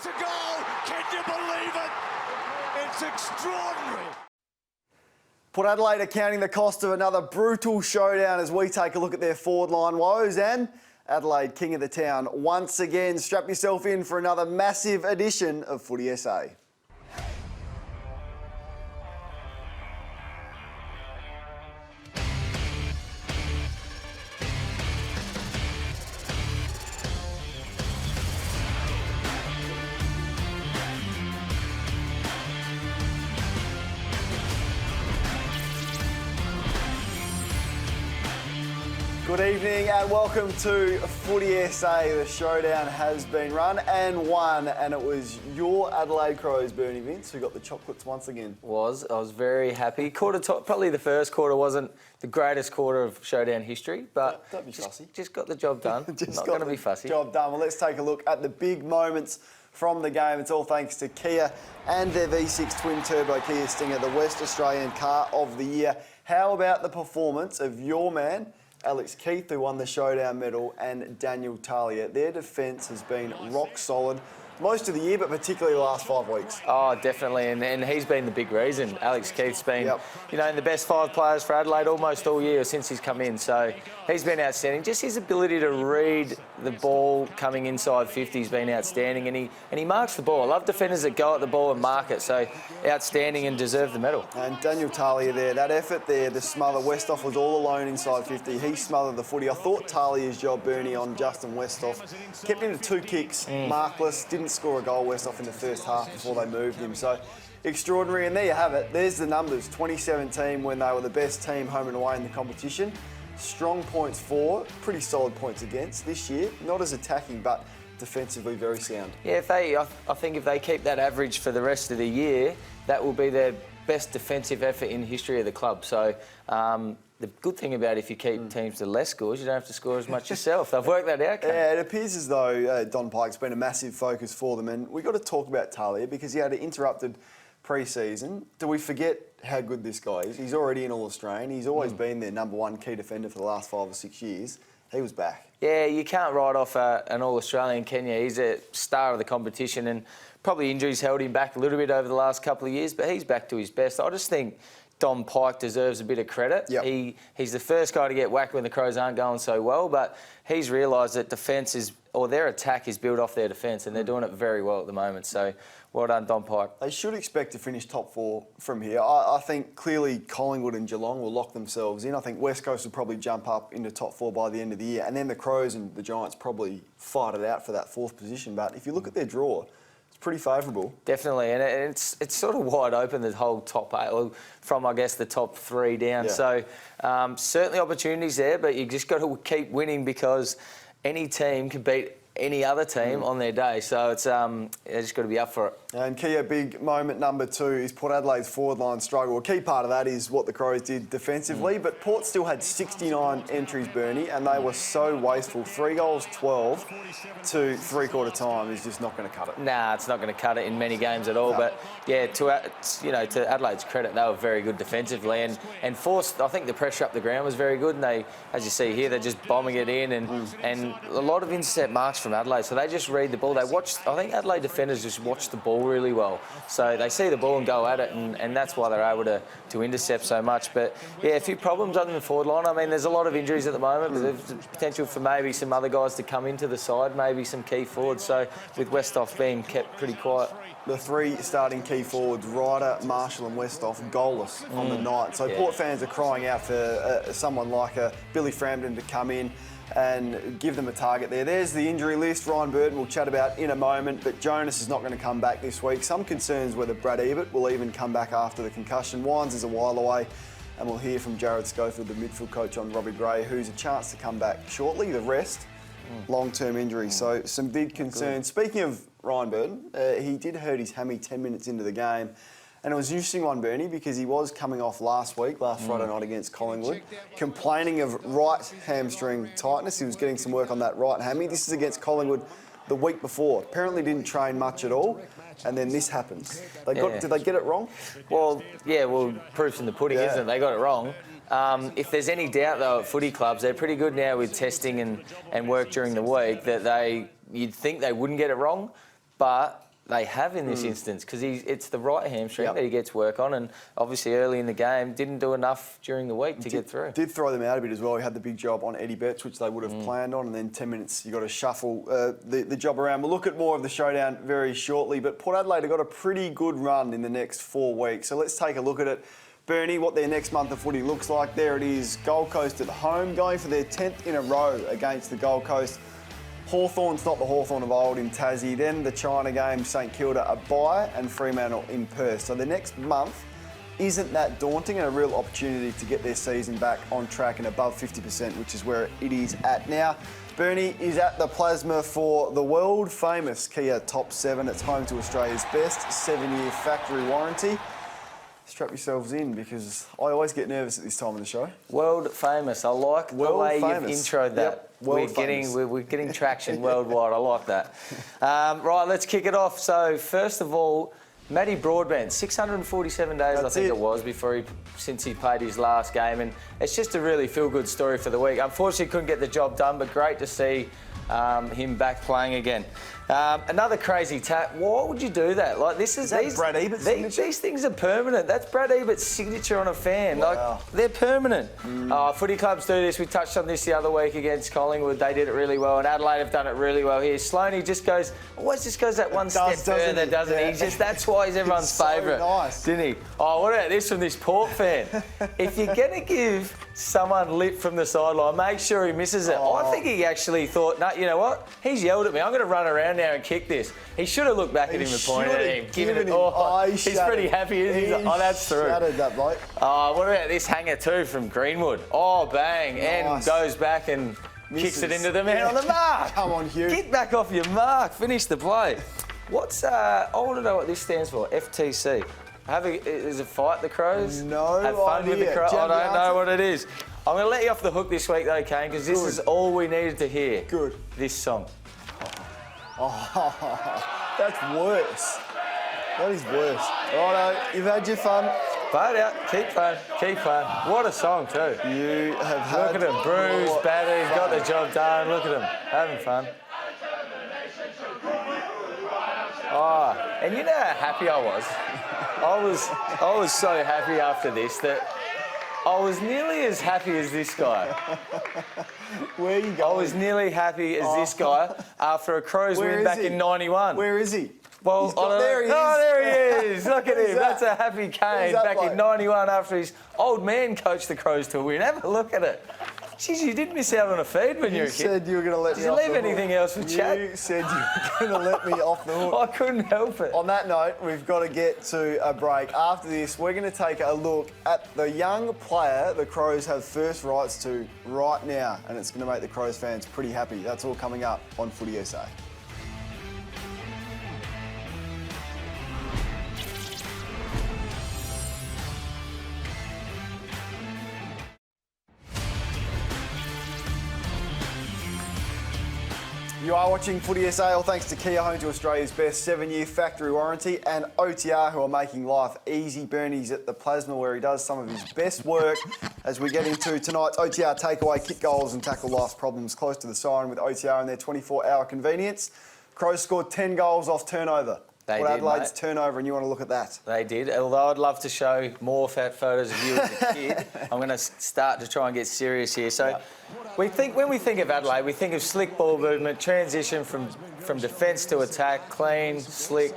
It's a goal! Can you believe it? It's extraordinary. Port Adelaide are counting the cost of another brutal showdown as we take a look at their forward line woes, and Adelaide, king of the town, once again. Strap yourself in for another massive edition of Footy SA. Good evening and welcome to Footy SA. The showdown has been run and won, and it was your Adelaide Crows, Bernie Vince, who got the chocolates once again. I was very happy. Probably the first quarter wasn't the greatest quarter of showdown history, but don't be fussy. Just got the job done. Not going to be fussy. Job done. Well, let's take a look at the big moments from the game. It's all thanks to Kia and their V6 twin turbo Kia Stinger, the West Australian Car of the Year. How about the performance of your man, Alex Keith, who won the showdown medal, and Daniel Talia? Their defence has been rock solid most of the year, but particularly the last 5 weeks. Oh, definitely, and he's been the big reason. Alex Keith's been, you know, the best 5 players for Adelaide almost all year since he's come in, so he's been outstanding. Just his ability to read the ball coming inside 50 has been outstanding, and he marks the ball. I love defenders that go at the ball and mark it, so outstanding and deserve the medal. And Daniel Talia there, that effort there, the smother. Westhoff was all alone inside 50. He smothered the footy. I thought Talia's job, Bernie, on Justin Westhoff, kept him to 2 kicks, markless, didn't score a goal, Westhoff, in the first half before they moved him. So extraordinary. And there you have it. There's the numbers. 2017, when they were the best team home and away in the competition. Strong points for, pretty solid points against. This year, not as attacking, but defensively very sound. Yeah, I think if they keep that average for the rest of the year, that will be their best defensive effort in the history of the club. So the good thing about if you keep teams to less scores, you don't have to score as much yourself. They've worked that out. Yeah, it appears as though Don Pyke's been a massive focus for them, and we've got to talk about Talia because he had an interrupted pre-season. Do we forget how good this guy is? He's already an All-Australian. He's always been their #1 key defender for the last 5 or 6 years. He was back. Yeah, you can't write off an All-Australian, can you? He's a star of the competition, and probably injuries held him back a little bit over the last couple of years, but he's back to his best. I just think Don Pyke deserves a bit of credit. Yep. He's the first guy to get whacked when the Crows aren't going so well, but he's realised that defence is, or their attack is built off their defence, and they're doing it very well at the moment. So well done, Don Pyke. They should expect to finish top 4 from here. I think clearly Collingwood and Geelong will lock themselves in. I think West Coast will probably jump up into top 4 by the end of the year, and then the Crows and the Giants probably fight it out for that 4th position. But if you look at their draw, pretty favourable. Definitely, and it's sort of wide open, the whole top 8, from, I guess, the top 3 down. Yeah. So certainly opportunities there, but you just got to keep winning because any team can beat any other team on their day. So it's they just got to be up for it. And Kia, big moment number 2 is Port Adelaide's forward line struggle. A key part of that is what the Crows did defensively, but Port still had 69 entries, Bernie, and they were so wasteful. 3 goals, 12 to 3/4 time is just not going to cut it. Nah, it's not going to cut it in many games at all. No. But yeah, to Adelaide's credit, they were very good defensively and forced. I think the pressure up the ground was very good, and they, as you see here, they're just bombing it in and a lot of intercept marks from Adelaide. So they just read the ball. They watched. I think Adelaide defenders just watched the ball really well. So they see the ball and go at it, and that's why they're able to intercept so much. But yeah, a few problems under the forward line. I mean, there's a lot of injuries at the moment, but there's potential for maybe some other guys to come into the side, maybe some key forwards. So with Westhoff being kept pretty quiet. The 3 starting key forwards, Ryder, Marshall and Westhoff, goalless on the night. So Port fans are crying out for someone like Billy Frampton to come in and give them a target there. There's the injury list. Ryan Burton we'll chat about in a moment, but Jonas is not going to come back this week. Some concerns whether Brad Ebert will even come back after the concussion. Wines is a while away, and we'll hear from Jared Schofield, the midfield coach, on Robbie Gray, who's a chance to come back shortly. The rest, long-term injury. So some big concerns. Speaking of Ryan Burton, he did hurt his hammy 10 minutes into the game. And it was an interesting one, Bernie, because he was coming off last Friday night against Collingwood, complaining of right hamstring tightness. He was getting some work on that right hammy. This is against Collingwood the week before. Apparently didn't train much at all, and then this happens. Did they get it wrong? Well, yeah, proof's in the pudding, isn't it? They got it wrong. If there's any doubt, though, at footy clubs, they're pretty good now with testing and work during the week that you'd think they wouldn't get it wrong, but they have in this instance, because it's the right hamstring that he gets work on, and obviously early in the game didn't do enough during the week to get through. Did throw them out a bit as well. He had the big job on Eddie Betts, which they would have planned on, and then 10 minutes you got to shuffle the job around. We'll look at more of the showdown very shortly, but Port Adelaide have got a pretty good run in the next 4 weeks. So let's take a look at it. Bernie, what their next month of footy looks like. There it is, Gold Coast at home, going for their 10th in a row against the Gold Coast. Hawthorn's not the Hawthorn of old in Tassie. Then the China game, St Kilda a bye, and Fremantle in Perth. So the next month isn't that daunting, and a real opportunity to get their season back on track and above 50%, which is where it is at now. Bernie is at the Plasma for the world famous Kia Top 7. It's home to Australia's best 7-year factory warranty. Strap yourselves in, because I always get nervous at this time of the show. World famous. I like the way you've introed that. Yep. We're getting traction worldwide. I like that. Right, let's kick it off. So first of all, Matty Broadbent, 647 days I think it was since he played his last game, and it's just a really feel-good story for the week. Unfortunately, couldn't get the job done, but great to see him back playing again. Another crazy tap. Why would you do that? Like, this is that Brad Ebert's signature? These things are permanent. That's Brad Ebert's signature on a fan. Wow. Like, they're permanent. Footy clubs do this. We touched on this the other week against Collingwood. They did it really well, and Adelaide have done it really well here. Sloaney always just goes that one step further, doesn't he? That's why he's everyone's favourite, nice. didn't he? Oh, what about this from this Port fan? If you're going to give someone lip from the sideline, make sure he misses it. I think he actually thought, no, you know what? He's yelled at me. I'm going to run around now and kick this. He should have looked back at him and pointed at him. He's pretty happy, isn't he? Oh, that's through. Shattered that bloke. What about this hanger too from Greenwood? Oh, bang. Nice. And goes back and kicks it into the man on the mark. Come on, Hugh. Get back off your mark. Finish the play. I want to know what this stands for. FTC. Is it fight the Crows? No Have fun with the Crows. I don't know what it is. I'm going to let you off the hook this week though, Kane, because this is all we needed to hear. Good. This song. Oh, that's worse. That is worse. Righto, you've had your fun. Play it out. Keep fun. What a song too. You have had. Look at him, bruised, battered. He's got the job done. Look at him, having fun. Oh, and you know how happy I was. I was so happy after this that I was nearly as happy as this guy. Where are you going? I was nearly happy as this guy after a Crows win back in '91. Where is he? Well, there he is. Oh, there he is. Look at him. That's a happy Kane back in '91 after his old man coached the Crows to a win. Have a look at it. Jeez, you did miss out on a feed when you were a kid. You said you were going to let me off the hook. Did you leave anything else for chat? You said you were going to let me off the hook. I couldn't help it. On that note, we've got to get to a break. After this, we're going to take a look at the young player the Crows have first rights to right now, and it's going to make the Crows fans pretty happy. That's all coming up on Footy SA. You are watching Footy SA, all thanks to Kia, home to Australia's best 7-year factory warranty, and OTR, who are making life easy. Bernie's at the Plasma, where he does some of his best work as we get into tonight's OTR takeaway, kick goals and tackle life's problems close to the siren with OTR and their 24-hour convenience. Crows scored 10 goals off turnover. They Port did, Adelaide's mate. Turnover, and you want to look at that. They did, although I'd love to show more fat photos of you as a kid. I'm going to start to try and get serious here. So when we think of Adelaide, we think of slick ball movement, transition from defence to attack, clean, slick.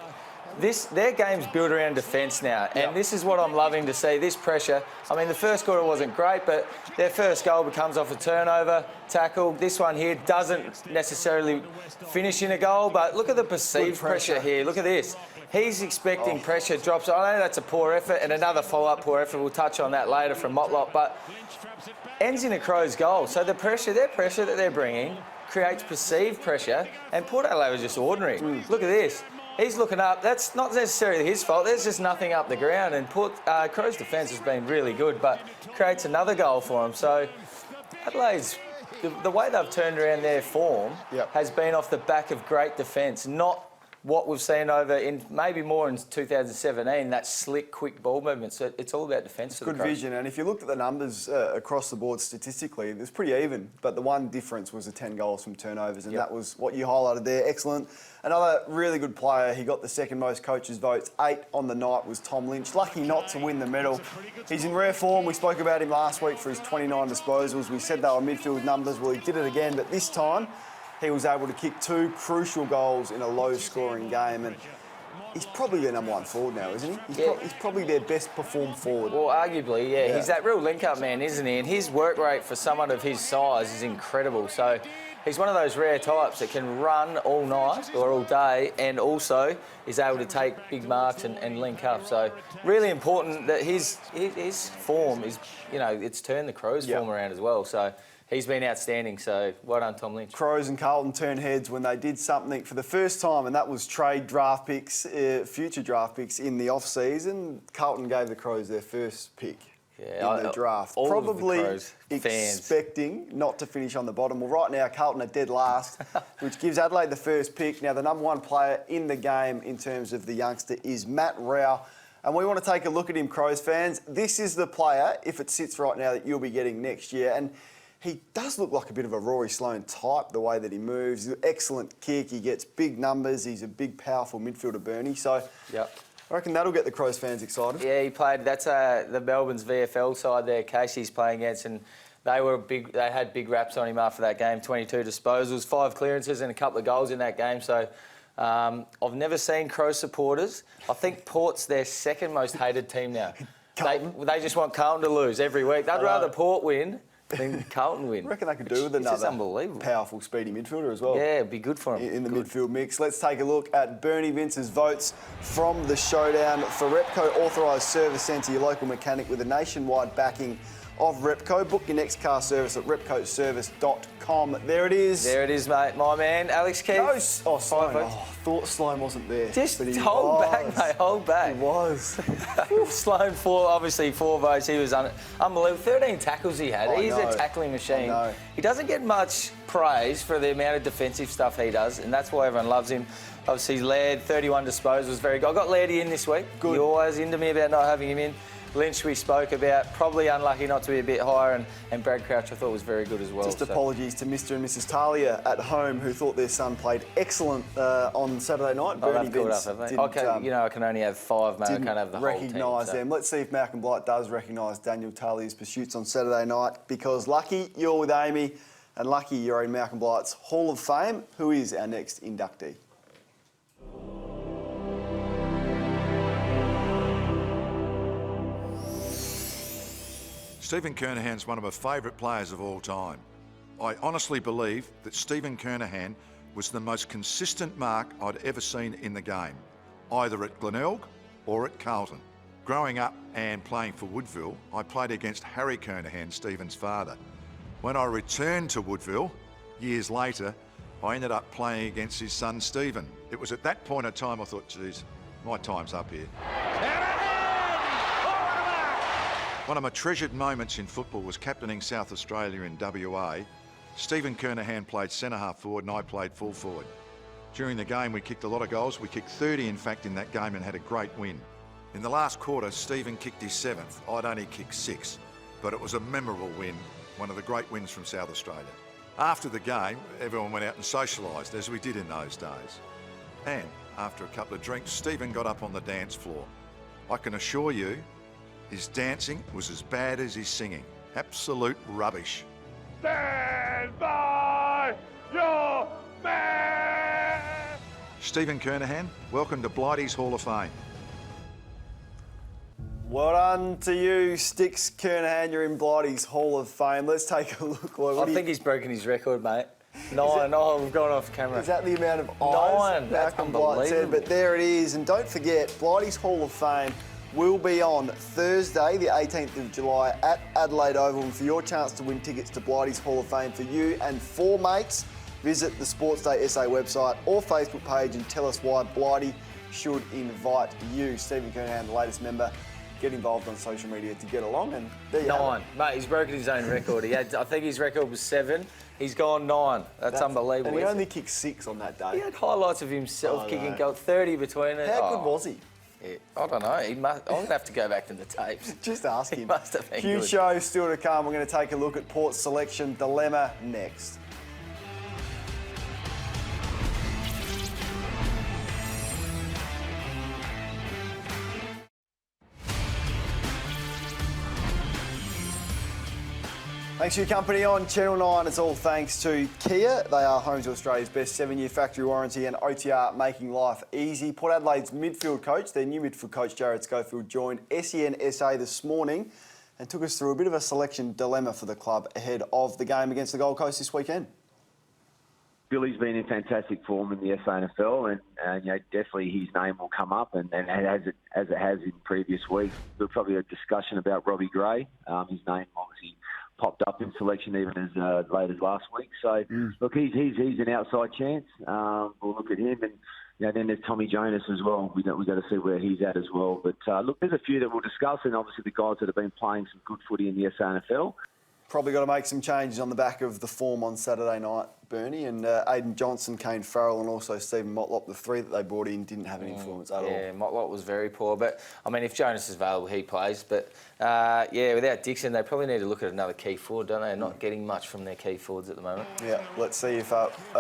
Their game's built around defence now, and this is what I'm loving to see, this pressure. I mean, the first quarter wasn't great, but their first goal becomes off a turnover, tackle. This one here doesn't necessarily finish in a goal, but look at the perceived pressure here. Look at this. He's expecting pressure, drops. I know that's a poor effort, and another follow-up poor effort. We'll touch on that later from Motlop, but ends in a Crows goal. So their pressure that they're bringing creates perceived pressure, and Port Adelaide was just ordinary. Look at this. He's looking up. That's not necessarily his fault. There's just nothing up the ground. And Crows' defence has been really good, but creates another goal for him. So Adelaide's, the way they've turned around their form has been off the back of great defence, not what we've seen over in maybe more in 2017, that slick, quick ball movement. So it's all about defence. Good vision, and if you looked at the numbers across the board statistically, it was pretty even, but the one difference was the 10 goals from turnovers, and that was what you highlighted there. Excellent. Another really good player, he got the second most coaches' votes. 8 on the night was Tom Lynch. Lucky not to win the medal. He's in rare form. We spoke about him last week for his 29 disposals. We said they were midfield numbers. Well, he did it again, but this time he was able to kick 2 crucial goals in a low-scoring game, and he's probably their number 1 forward now, isn't he? He's probably their best performed forward. Well, arguably, yeah. He's that real link-up man, isn't he? And his work rate for someone of his size is incredible. So he's one of those rare types that can run all night or all day and also is able to take big marks and link up. So really important that his form is, you know, it's turned the Crows' form around as well. So he's been outstanding, so well done, Tom Lynch. Crows and Carlton turned heads when they did something for the first time, and that was trade draft picks, future draft picks in the off-season. Carlton gave the Crows their first pick in the draft. Probably expecting not to finish on the bottom. Well, right now, Carlton are dead last, which gives Adelaide the first pick. Now, the number 1 player in the game in terms of the youngster is Matt Rowell. And we want to take a look at him, Crows fans. This is the player, if it sits right now, that you'll be getting next year. And he does look like a bit of a Rory Sloane type, the way that he moves. He's an excellent kick. He gets big numbers. He's a big, powerful midfielder, Bernie. So I reckon that'll get the Crows fans excited. Yeah, he played. That's the Melbourne's VFL side there. Casey's playing against, and they were big. They had big raps on him after that game. 22 disposals, 5 clearances, and a couple of goals in that game. So I've never seen Crow supporters. I think Port's their second most hated team now. They just want Carlton to lose every week. They'd rather Port win than Carlton win. I reckon they could do with another powerful, speedy midfielder as well. Yeah, it'd be good for him. In the midfield mix. Let's take a look at Bernie Vince's votes from the showdown for Repco Authorised Service Centre, your local mechanic with a nationwide backing of Repco. Book your next car service at repcoservice.com. There it is. There it is, mate. My man, Alex Keith. No, Sloane. I thought Sloane wasn't there. Just hold back, mate. Hold back. He was. Sloane, obviously 4 votes. He was unbelievable. 13 tackles he had. He's a tackling machine. He doesn't get much praise for the amount of defensive stuff he does, and that's why everyone loves him. Obviously, Laird, 31 disposals, very good. I got Lairdy in this week. Good. You're always into me about not having him in. Lynch we spoke about, probably unlucky not to be a bit higher, and Brad Crouch I thought was very good as well. Just apologies to Mr. and Mrs. Talia at home who thought their son played excellent on Saturday night. Bernie Vince I can only have 5, mate. I can't have the whole team. Recognise them. Let's see if Malcolm Blight does recognise Daniel Talia's pursuits on Saturday night, because lucky you're with Amy and lucky you're in Malcolm Blight's Hall of Fame. Who is our next inductee? Stephen Kernahan's one of my favourite players of all time. I honestly believe that Stephen Kernahan was the most consistent mark I'd ever seen in the game, either at Glenelg or at Carlton. Growing up and playing for Woodville, I played against Harry Kernahan, Stephen's father. When I returned to Woodville, years later, I ended up playing against his son, Stephen. It was at that point of time I thought, geez, my time's up here. One of my treasured moments in football was captaining South Australia in WA. Stephen Kernahan played centre-half forward and I played full forward. During the game, we kicked a lot of goals. We kicked 30, in fact, in that game and had a great win. In the last quarter, Stephen kicked his 7th. I'd only kicked 6, but it was a memorable win, one of the great wins from South Australia. After the game, everyone went out and socialised, as we did in those days. And after a couple of drinks, Stephen got up on the dance floor. I can assure you, his dancing was as bad as his singing. Absolute rubbish. Stand by your man! Stephen Kernahan, welcome to Blighty's Hall of Fame. Well done to you, Sticks Kernahan. You're in Blighty's Hall of Fame. Let's take a look. I think he's broken his record, mate. 9. Oh, we've gone off camera. Is that the amount of eyes? 9. That's unbelievable. Said, but there it is. And don't forget, Blighty's Hall of Fame will be on Thursday, the 18th of July at Adelaide Oval. And for your chance to win tickets to Blighty's Hall of Fame for you and 4 mates, visit the Sports Day SA website or Facebook page and tell us why Blighty should invite you. Stephen Kernahan, the latest member. Get involved on social media to get along, and there you 9. Mate, he's broken his own record. I think his record was 7. He's gone 9. That's unbelievable. And he only kicked 6 on that day. He had highlights of himself kicking goal, 30 between it. How good was he? Yeah, I don't know. I'm going to have to go back to the tapes. Just ask him. He must have been Few good. shows still to come. We're going to take a look at Port's selection dilemma next. Thanks for your company on Channel 9. It's all thanks to Kia. They are home to Australia's best 7-year factory warranty and OTR, making life easy. Port Adelaide's midfield coach, their new midfield coach, Jared Schofield, joined SEN SA this morning and took us through a bit of a selection dilemma for the club ahead of the game against the Gold Coast this weekend. Billy's been in fantastic form in the SANFL, and you know, definitely his name will come up, and as it has in previous weeks. There's probably a discussion about Robbie Gray. His name obviously popped up in selection even as late as last week. So look, he's an outside chance. We'll look at him, and you know, then there's Tommy Jonas as well. We've got to see where he's at as well. But look, there's a few that we'll discuss, and obviously the guys that have been playing some good footy in the SANFL. Probably got to make some changes on the back of the form on Saturday night, Bernie. And Aidan Johnson, Kane Farrell and also Stephen Motlop, the 3 that they brought in, didn't have an influence at all. Yeah, Motlop was very poor. But, I mean, if Jonas is available, he plays. But, yeah, without Dixon, they probably need to look at another key forward, don't they? They're not getting much from their key forwards at the moment. Yeah, let's see if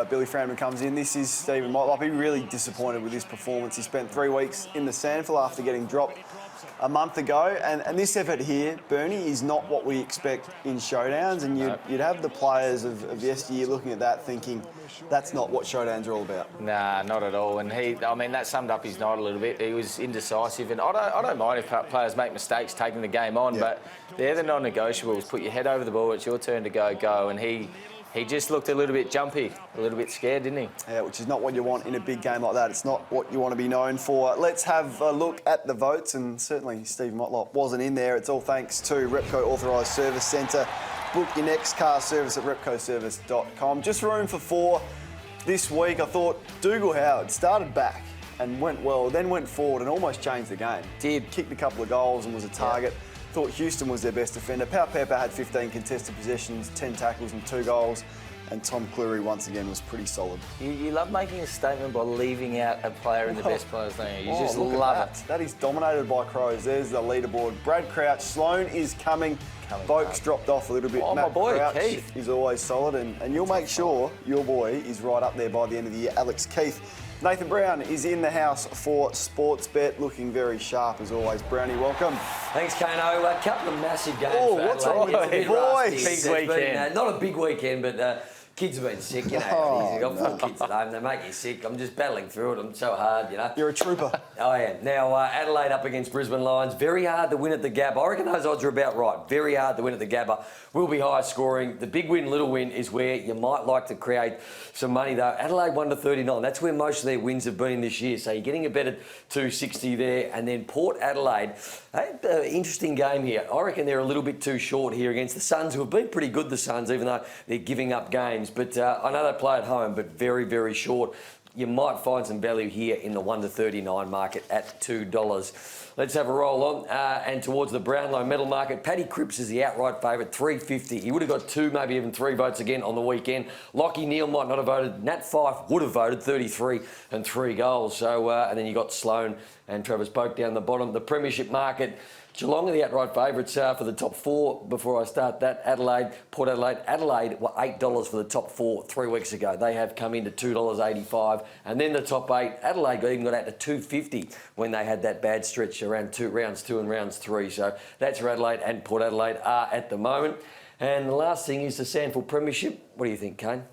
Billy Frampton comes in. This is Stephen Motlop. He really disappointed with his performance. He spent 3 weeks in the SANFL after getting dropped a month ago, and this effort here, Bernie, is not what we expect in showdowns, and you'd have the players of yesteryear looking at that thinking, that's not what showdowns are all about. Nah, not at all. And that summed up his night a little bit. He was indecisive, and I don't mind if players make mistakes taking the game on, but they're the non-negotiables. Put your head over the ball, it's your turn to go, and he just looked a little bit jumpy, a little bit scared, didn't he? Yeah, which is not what you want in a big game like that. It's not what you want to be known for. Let's have a look at the votes, and certainly Stephen Motlop wasn't in there. It's all thanks to Repco Authorised Service Centre. Book your next car service at repcoservice.com. Just room for 4 this week. I thought Dougal Howard started back and went well, then went forward and almost changed the game. Did. Kicked a couple of goals and was a target. Yeah. Thought Houston was their best defender. Pau Pepper had 15 contested possessions, 10 tackles and 2 goals. And Tom Cleary, once again, was pretty solid. You love making a statement by leaving out a player in the best players, don't you? You just love it. That is dominated by Crows. There's the leaderboard. Brad Crouch, Sloan is coming. Vokes dropped off a little bit. Oh, Matt my boy, Crouch Keith. is always solid. And you'll make sure your boy is right up there by the end of the year, Alex Keith. Nathan Brown is in the house for Sportsbet, looking very sharp as always. Brownie, welcome. Thanks, Kano. A couple of massive games. Oh, for what's Adelaide. wrong with It's a you, bit rusty. boys? Big It's been, weekend. not a big weekend, but kids have been sick, you know. I've got 4 kids at home. They make you sick. I'm just battling through it. I'm so hard, you know. You're a trooper. I am. Now, Adelaide up against Brisbane Lions. Very hard to win at the Gabba. I reckon those odds are about right. Very hard to win at the Gabba. Will be high scoring. The big win, little win is where you might like to create some money, though. Adelaide 1-39. That's where most of their wins have been this year. So you're getting a bet at 260 there. And then Port Adelaide. Interesting game here. I reckon they're a little bit too short here against the Suns, who have been pretty good, the Suns, even though they're giving up games. But I know they play at home, but very, very short. You might find some value here in the 1-39 market at $2. Let's have a roll on. And towards the Brownlow medal market, Paddy Cripps is the outright favourite, $3.50. He would have got 2, maybe even 3 votes again on the weekend. Lockie Neal might not have voted. Nat Fyfe would have voted, 33 and 3 goals. So, and then you got Sloan and Travis Pope down the bottom. The Premiership market, Geelong are the outright favourites for the top 4. Before I start that, Adelaide, Port Adelaide. Adelaide were $8 for the top 4 3 weeks ago. They have come into $2.85. And then the top 8, Adelaide even got out to $2.50 when they had that bad stretch around rounds 2 and rounds 3. So that's where Adelaide and Port Adelaide are at the moment. And the last thing is the SANFL Premiership. What do you think, Kane?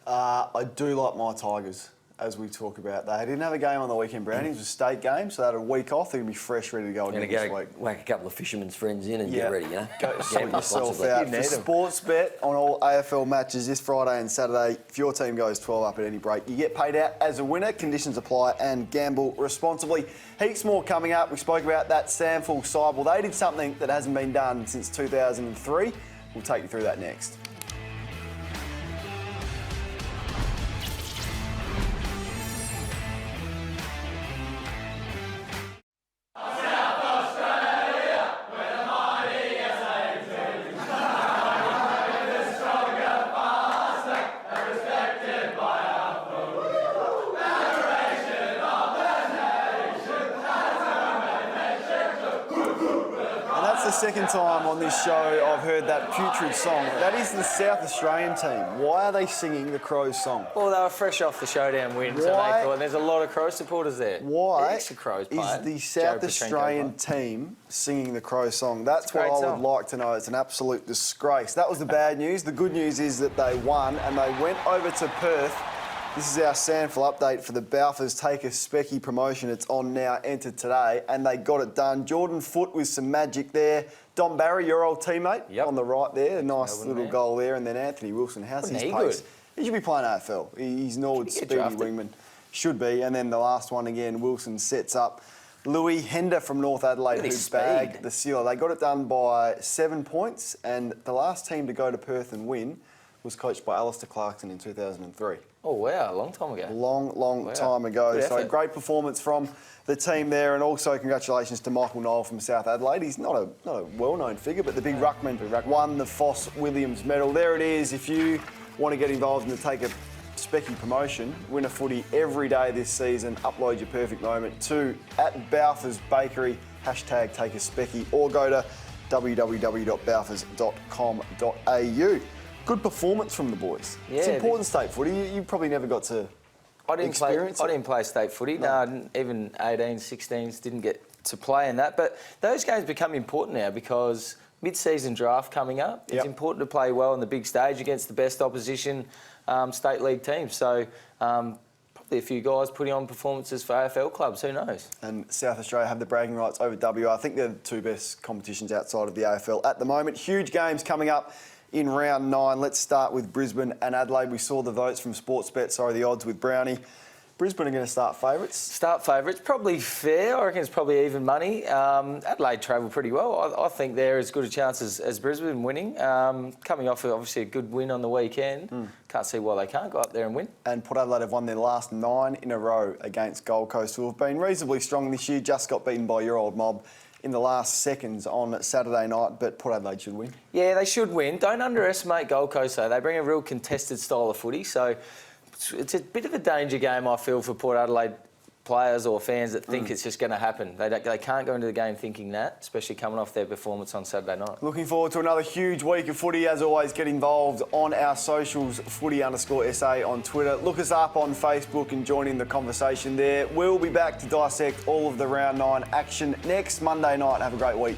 I do like my Tigers, as we talk about. They didn't have a game on the weekend, Brownie. It was a state game, so they had a week off. They're going to be fresh, ready to go again this week. Whack a couple of fishermen's friends in and get ready, you know? Go sort yourself responsibly. out. For Sportsbet on all AFL matches this Friday and Saturday, if your team goes 12 up at any break, you get paid out as a winner. Conditions apply and gamble responsibly. Heaps more coming up. We spoke about that SANFL side. Well, they did something that hasn't been done since 2003. We'll take you through that next. That's the second time on this show I've heard that putrid song. That is the South Australian team. Why are they singing the Crows song? Well, they were fresh off the showdown win, so they thought there's a lot of Crows supporters there. Why is the South Australian team singing the Crows song? That's what I would like to know. It's an absolute disgrace. That was the bad news. The good news is that they won and they went over to Perth. This is our SANFL update for the Balfours Take a Specky promotion. It's on now, entered today, and they got it done. Jordan Foote with some magic there. Dom Barry, your old teammate, on the right there. A nice little goal there. And then Anthony Wilson. How's his pace? Good. He should be playing AFL. He's Norwood's speedy wingman. Should be. And then the last one again, Wilson sets up Louis Hender from North Adelaide, who bagged the sealer. They got it done by 7 points, and the last team to go to Perth and win was coached by Alistair Clarkson in 2003. Oh, wow, a long time ago. Long time ago. Good so effort. great performance from the team there, and also congratulations to Michael Knoll from South Adelaide. He's not a well-known figure, but the big ruckman won the Foss Williams medal. There it is. If you want to get involved in the Take a Specky promotion, win a footy every day this season, upload your perfect moment to @Balfours Bakery, #Take a Specky, or go to www.balfours.com.au. Good performance from the boys. Yeah, it's important state footy. You probably never got to experience it. I didn't play state footy. No, even 18s, 16s didn't get to play in that. But those games become important now because mid-season draft coming up. It's important to play well on the big stage against the best opposition state league teams. So probably a few guys putting on performances for AFL clubs. Who knows? And South Australia have the bragging rights over WA. I think they're the two best competitions outside of the AFL at the moment. Huge games coming up in round 9. Let's start with Brisbane and Adelaide. We saw the votes from Sportsbet, the odds with Brownie. Brisbane are going to start favourites. Start favourites, probably fair. I reckon it's probably even money. Adelaide travel pretty well. I think they're as good a chance as Brisbane winning. Coming off obviously a good win on the weekend. Can't see why they can't go up there and win. And Port Adelaide have won their last 9 in a row against Gold Coast, who have been reasonably strong this year. Just got beaten by your old mob in the last seconds on Saturday night, but Port Adelaide should win. Yeah, they should win. Don't underestimate Gold Coast, though. They bring a real contested style of footy, so it's a bit of a danger game, I feel, for Port Adelaide players or fans that think it's just going to happen. They can't go into the game thinking that, especially coming off their performance on Saturday night. Looking forward to another huge week of footy. As always, get involved on our socials, footy_SA on Twitter. Look us up on Facebook and join in the conversation there. We'll be back to dissect all of the round 9 action next Monday night. Have a great week.